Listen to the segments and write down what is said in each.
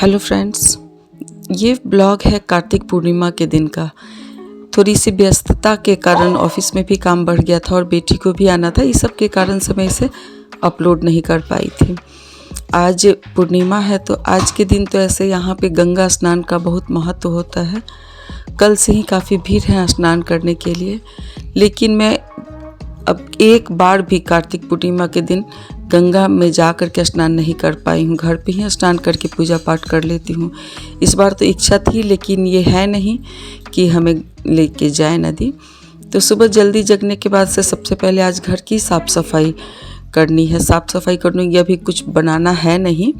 Hello friends, ये blog है कार्तिक पूर्णिमा के दिन का। थोड़ी सी व्यस्तता के कारण ऑफिस में भी काम बढ़ गया था और बेटी को भी आना था। इस सब के कारण से मैं इसे अपलोड नहीं कर पाई थी। आज पूर्णिमा है तो आज के दिन तो ऐसे यहाँ पे गंगा स्नान का बहुत महत्व होता है। कल से ही काफ़ी भीड़ है स्नान करने के लिए, लेकिन मैं अब एक बार भी कार्तिक पूर्णिमा के दिन गंगा में जा कर के स्नान नहीं कर पाई हूँ। घर पे ही स्नान करके पूजा पाठ कर लेती हूँ। इस बार तो इच्छा थी, लेकिन ये है नहीं कि हमें लेके जाए नदी। तो सुबह जल्दी जगने के बाद से सबसे पहले आज घर की साफ़ सफाई करनी है। साफ़ सफाई करूँगी, अभी कुछ बनाना है नहीं,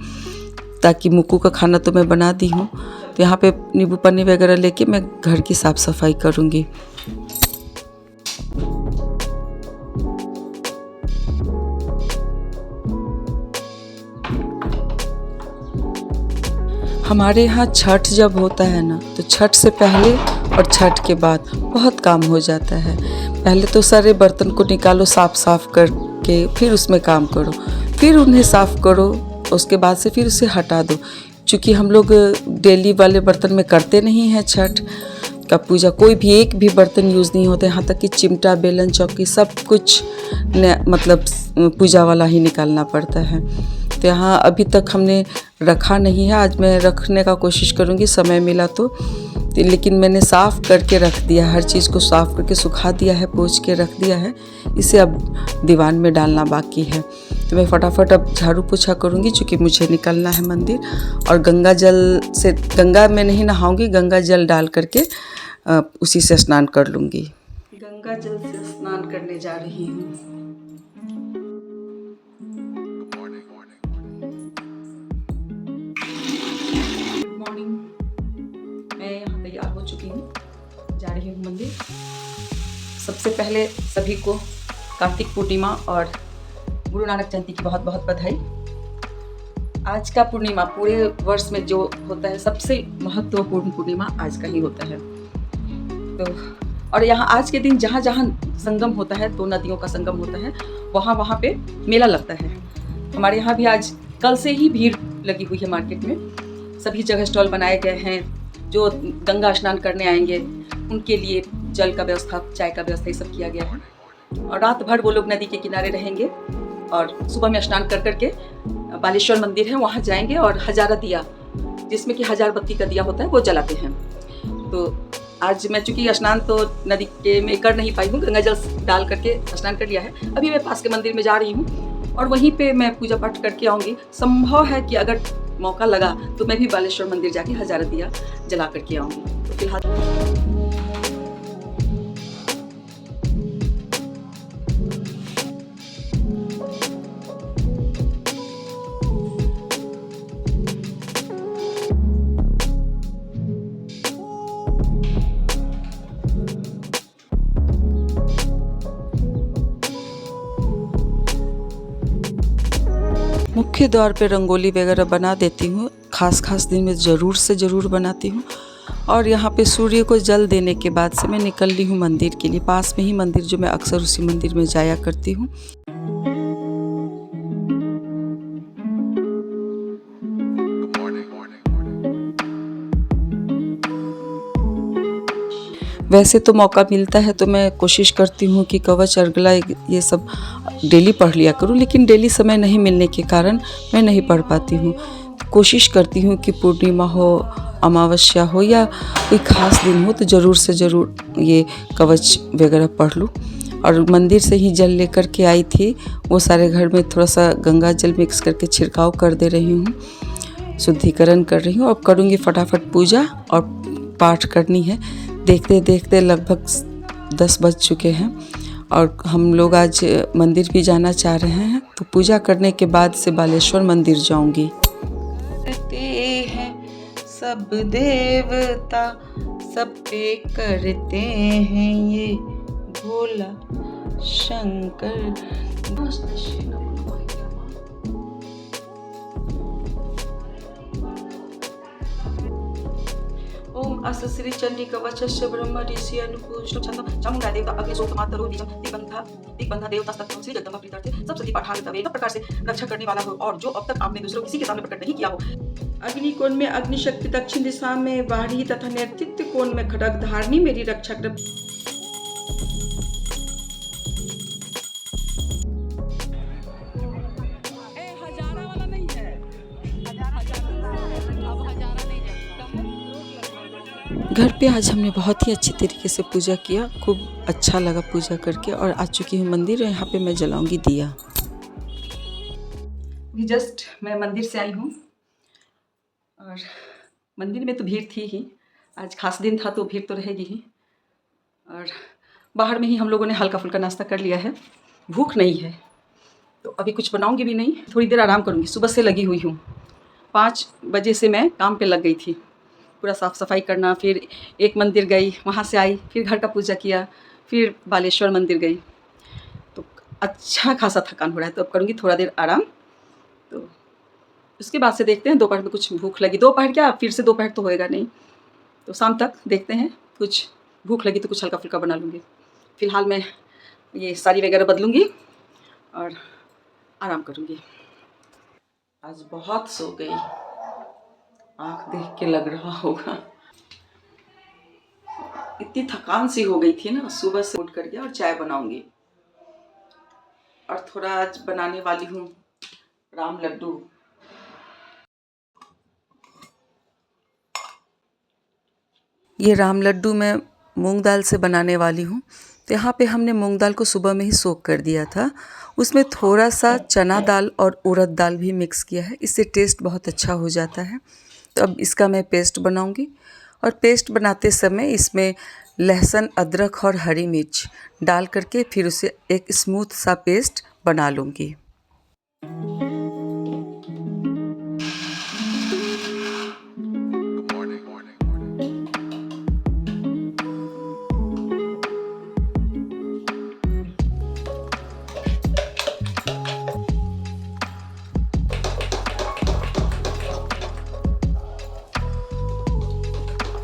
ताकि मुक्कू का खाना तो मैं बना दी हूँ। तो यहाँ पे नींबू पानी वगैरह लेके मैं घर की साफ़ सफाई करूँगी। हमारे यहाँ छठ जब होता है ना, तो छठ से पहले और छठ के बाद बहुत काम हो जाता है। पहले तो सारे बर्तन को निकालो साफ़ करके, फिर उसमें काम करो, फिर उन्हें साफ़ करो, उसके बाद से फिर उसे हटा दो। क्योंकि हम लोग डेली वाले बर्तन में करते नहीं हैं छठ का पूजा। कोई भी एक भी बर्तन यूज़ नहीं होता, यहाँ तक कि चिमटा, बेलन, चौकी सब कुछ मतलब पूजा वाला ही निकालना पड़ता है। तो यहाँ अभी तक हमने रखा नहीं है। आज मैं रखने का कोशिश करूँगी, समय मिला तो। लेकिन मैंने साफ़ करके रख दिया, हर चीज़ को साफ़ करके सुखा दिया है, पोंछ के रख दिया है। इसे अब दीवान में डालना बाकी है। तो मैं फटाफट अब झाड़ू पोछा करूँगी, क्योंकि मुझे निकलना है मंदिर। और गंगा जल से, गंगा में नहीं नहाऊँगी, गंगा जल डाल करके उसी से स्नान कर लूँगी। गंगा जल से स्नान करने जा रही हूँ। मैं यहाँ तैयार हो चुकी हूँ, जा रही हूँ मंदिर। सबसे पहले सभी को कार्तिक पूर्णिमा और गुरु नानक जयंती की बहुत बहुत बधाई। आज का पूर्णिमा पूरे वर्ष में जो होता है, सबसे महत्वपूर्ण पूर्णिमा आज का ही होता है। तो और यहाँ आज के दिन जहाँ जहाँ संगम होता है, दो नदियों का संगम होता है, वहाँ वहाँ पे मेला लगता है। हमारे यहाँ भी आज कल से ही भीड़ लगी हुई है मार्केट में। सभी जगह स्टॉल बनाए गए हैं। जो गंगा स्नान करने आएंगे उनके लिए जल का व्यवस्था, चाय का व्यवस्था, ये सब किया गया है। और रात भर वो लोग नदी के किनारे रहेंगे और सुबह में स्नान कर करके बालेश्वर मंदिर है, वहाँ जाएंगे और हजारा दिया, जिसमें कि 1000 बत्ती का दिया होता है, वो जलाते हैं। तो आज मैं चूँकि स्नान तो नदी के में कर नहीं पाई हूँ, गंगा जल डाल करके स्नान कर लिया है। अभी मैं पास के मंदिर में जा रही हूँ और वहीं पे मैं पूजा पाठ करके आऊँगी। संभव है कि अगर मौका लगा तो मैं भी बालेश्वर मंदिर जाके हजारा दिया जला करके आऊँगी। तो फिलहाल मुख्य द्वार पे रंगोली वगैरह बना देती हूँ। खास दिन में ज़रूर बनाती हूँ। और यहाँ पे सूर्य को जल देने के बाद से मैं निकल ली हूँ मंदिर के लिए। पास में ही मंदिर, जो मैं अक्सर उसी मंदिर में जाया करती हूँ। वैसे तो मौका मिलता है तो मैं कोशिश करती हूँ कि कवच, अर्गला, ये सब डेली पढ़ लिया करूँ, लेकिन डेली समय नहीं मिलने के कारण मैं नहीं पढ़ पाती हूँ। कोशिश करती हूँ कि पूर्णिमा हो, अमावस्या हो या कोई खास दिन हो तो ज़रूर से ज़रूर ये कवच वगैरह पढ़ लूँ। और मंदिर से ही जल लेकर के आई थी, वो सारे घर में थोड़ा सा गंगा जल मिक्स करके छिड़काव कर दे रही हूँ, शुद्धिकरण कर रही हूँ। अब करूँगी फटाफट पूजा और पाठ करनी है। देखते देखते लगभग 10 बज चुके हैं और हम लोग आज मंदिर भी जाना चाह रहे हैं। तो पूजा करने के बाद से बालेश्वर मंदिर जाऊंगी। करते हैं सब देवता, सब पे करते हैं ये भोला शंकर। ओम अस्य श्री चंडी कवचस्य ब्रह्म ऋषि अनुपूष्ट छंद चामुंडा देवता अग्नि सोत मातरो बीजम दिग्बंधा देवता तत्व श्री जगदम्बा प्रीतार्थे सब सती पाठार्थ वेद प्रकार से रक्षा करने वाला हो, और जो अब तक आपने दूसरों किसी के सामने प्रकट नहीं किया हो, अग्निकोण में अग्निशक्ति दक्षिण दिशा में बाहरी तथा नैतृत्व कोण में खड़ग धारणी मेरी रक्षा कर। घर पे आज हमने बहुत ही अच्छी तरीके से पूजा किया, खूब अच्छा लगा पूजा करके। और आ चुकी हूँ मंदिर, यहाँ पे मैं जलाऊंगी दिया। अभी जस्ट मैं मंदिर से आई हूँ और मंदिर में तो भीड़ थी ही, आज खास दिन था तो भीड़ तो रहेगी ही। और बाहर में ही हम लोगों ने हल्का फुल्का नाश्ता कर लिया है, भूख नहीं है तो अभी कुछ बनाऊंगी भी नहीं, थोड़ी देर आराम करूँगी। सुबह से लगी हुई हूँ, 5 बजे से मैं काम पे लग गई थी, पूरा साफ़ सफाई करना, फिर एक मंदिर गई, वहाँ से आई, फिर घर का पूजा किया, फिर बालेश्वर मंदिर गई, तो अच्छा खासा थकान हो रहा है। तो अब करूँगी थोड़ा देर आराम, तो उसके बाद से देखते हैं दोपहर में कुछ भूख लगी, दोपहर क्या फिर से दोपहर तो होएगा नहीं, तो शाम तक देखते हैं, कुछ भूख लगी तो कुछ हल्का फुल्का बना लूँगी। फ़िलहाल मैं ये साड़ी वगैरह बदलूँगी और आराम करूँगी। आज बहुत सो गई, आँख देख के लग रहा होगा, इतनी थकान सी हो गई थी ना। सुबह से उठ कर गया और चाय बनाऊंगी और थोड़ा आज बनाने वाली हूँ राम लड्डू। ये राम लड्डू मैं मूंग दाल से बनाने वाली हूँ। तो यहाँ पे हमने मूंग दाल को सुबह में ही सोख कर दिया था, उसमें थोड़ा सा चना दाल और उड़द दाल भी मिक्स किया है, इससे टेस्ट बहुत अच्छा हो जाता है। तो अब इसका मैं पेस्ट बनाऊंगी और पेस्ट बनाते समय इसमें लहसुन, अदरक और हरी मिर्च डाल करके फिर उसे एक स्मूथ सा पेस्ट बना लूँगी।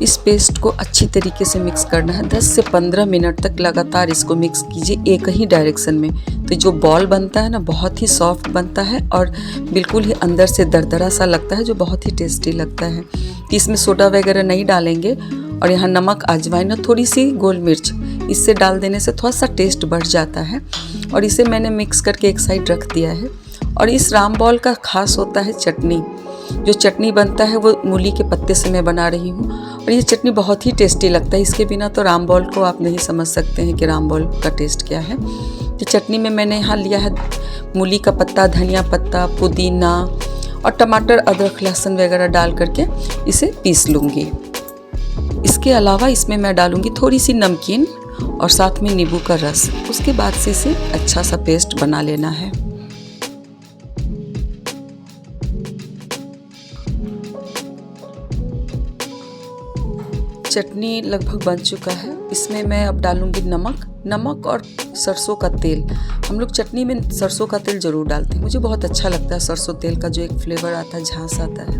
इस पेस्ट को अच्छी तरीके से मिक्स करना है, 10 से 15 मिनट तक लगातार इसको मिक्स कीजिए एक ही डायरेक्शन में। तो जो बॉल बनता है ना, बहुत ही सॉफ्ट बनता है और बिल्कुल ही अंदर से दरदरा सा लगता है, जो बहुत ही टेस्टी लगता है। कि इसमें सोडा वगैरह नहीं डालेंगे और यहाँ नमक, अजवाइन और थोड़ी सी गोल मिर्च, इससे डाल देने से थोड़ा सा टेस्ट बढ़ जाता है। और इसे मैंने मिक्स करके एक साइड रख दिया है। और इस राम बॉल का खास होता है चटनी, जो चटनी बनता है वो मूली के पत्ते से मैं बना रही हूँ और ये चटनी बहुत ही टेस्टी लगता है। इसके बिना तो राम बॉल को आप नहीं समझ सकते हैं कि राम बॉल का टेस्ट क्या है। तो चटनी में मैंने यहाँ लिया है मूली का पत्ता, धनिया पत्ता, पुदीना और टमाटर, अदरक, लहसुन वगैरह डाल करके इसे पीस लूँगी। इसके अलावा इसमें मैं डालूँगी थोड़ी सी नमकीन और साथ में नींबू का रस। उसके बाद से इसे अच्छा सा पेस्ट बना लेना है। चटनी लगभग बन चुका है, इसमें मैं अब डालूंगी नमक और सरसों का तेल। हम लोग चटनी में सरसों का तेल ज़रूर डालते हैं, मुझे बहुत अच्छा लगता है सरसों तेल का जो एक फ्लेवर आता है, झांस आता है।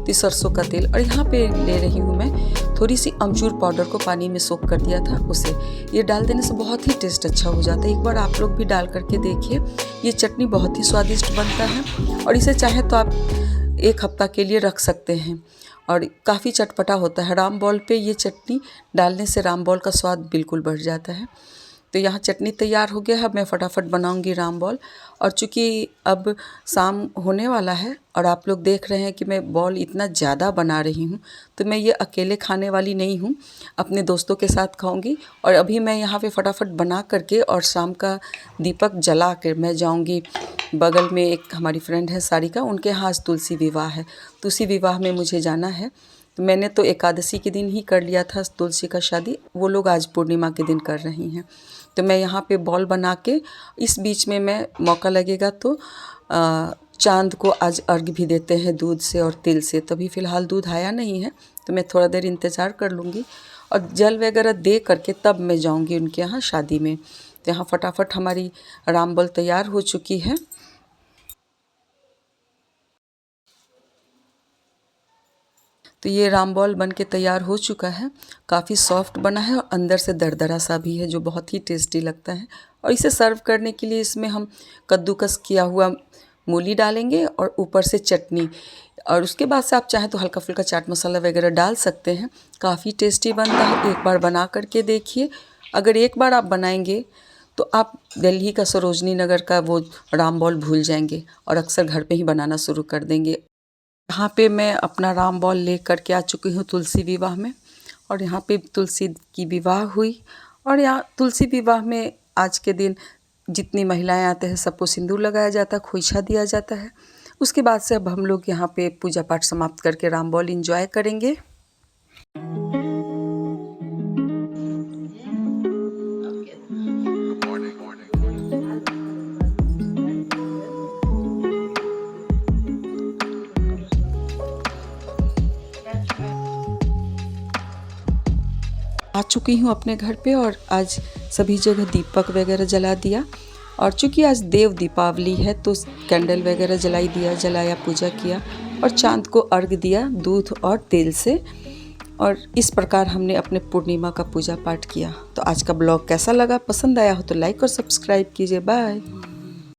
तो सरसों का तेल, और यहाँ पे ले रही हूँ मैं थोड़ी सी अमचूर पाउडर को पानी में सोख कर दिया था उसे। ये डाल देने से बहुत ही टेस्ट अच्छा हो जाता है, एक बार आप लोग भी डाल करके देखिए। ये चटनी बहुत ही स्वादिष्ट बनता है और इसे चाहे तो आप 1 हफ्ता के लिए रख सकते हैं और काफ़ी चटपटा होता है। राम बॉल पे ये चटनी डालने से राम बॉल का स्वाद बिल्कुल बढ़ जाता है। तो यहाँ चटनी तैयार हो गया है, अब मैं फटाफट बनाऊंगी राम बॉल। और चूँकि अब शाम होने वाला है और आप लोग देख रहे हैं कि मैं बॉल इतना ज़्यादा बना रही हूँ, तो मैं ये अकेले खाने वाली नहीं हूँ, अपने दोस्तों के साथ खाऊंगी। और अभी मैं यहाँ पे फटाफट बना करके और शाम का दीपक जला कर मैं जाऊँगी। बगल में एक हमारी फ्रेंड है सारिका, उनके यहाँ आज तुलसी विवाह है, तुलसी विवाह में मुझे जाना है। तो मैंने तो एकादशी के दिन ही कर लिया था तुलसी का शादी, वो लोग आज पूर्णिमा के दिन कर रही हैं। तो मैं यहाँ पे बॉल बना के, इस बीच में मैं मौका लगेगा तो चांद को आज अर्घ भी देते हैं दूध से और तिल से। तभी फ़िलहाल दूध आया नहीं है तो मैं थोड़ा देर इंतज़ार कर लूँगी और जल वगैरह दे करके तब मैं जाऊँगी उनके यहाँ शादी में। तो यहाँ फटाफट हमारी राम बॉल तैयार हो चुकी है। तो ये राम बॉल बन के तैयार हो चुका है, काफ़ी सॉफ्ट बना है और अंदर से दरदरा सा भी है, जो बहुत ही टेस्टी लगता है। और इसे सर्व करने के लिए इसमें हम कद्दूकस किया हुआ मूली डालेंगे और ऊपर से चटनी। और उसके बाद से आप चाहें तो हल्का फुल्का चाट मसाला वगैरह डाल सकते हैं। काफ़ी टेस्टी बनता है, एक बार बना करके देखिए। अगर एक बार आप बनाएंगे तो आप दिल्ली का सरोजनी नगर का वो राम बॉल भूल जाएंगे और अक्सर घर पे ही बनाना शुरू कर देंगे। यहाँ पे मैं अपना राम बॉल ले करके आ चुकी हूँ तुलसी विवाह में, और यहाँ पे तुलसी की विवाह हुई। और यहाँ तुलसी विवाह में आज के दिन जितनी महिलाएं आते हैं सबको सिंदूर लगाया जाता है, खोइछा दिया जाता है। उसके बाद से अब हम लोग यहाँ पे पूजा पाठ समाप्त करके राम बॉल एंजॉय करेंगे। आ चुकी हूँ अपने घर पे और आज सभी जगह दीपक वगैरह जला दिया। और चूँकि आज देव दीपावली है तो कैंडल वगैरह जलाया, पूजा किया और चांद को अर्घ दिया दूध और तेल से। और इस प्रकार हमने अपने पूर्णिमा का पूजा पाठ किया। तो आज का ब्लॉग कैसा लगा, पसंद आया हो तो लाइक और सब्सक्राइब कीजिए। बाय।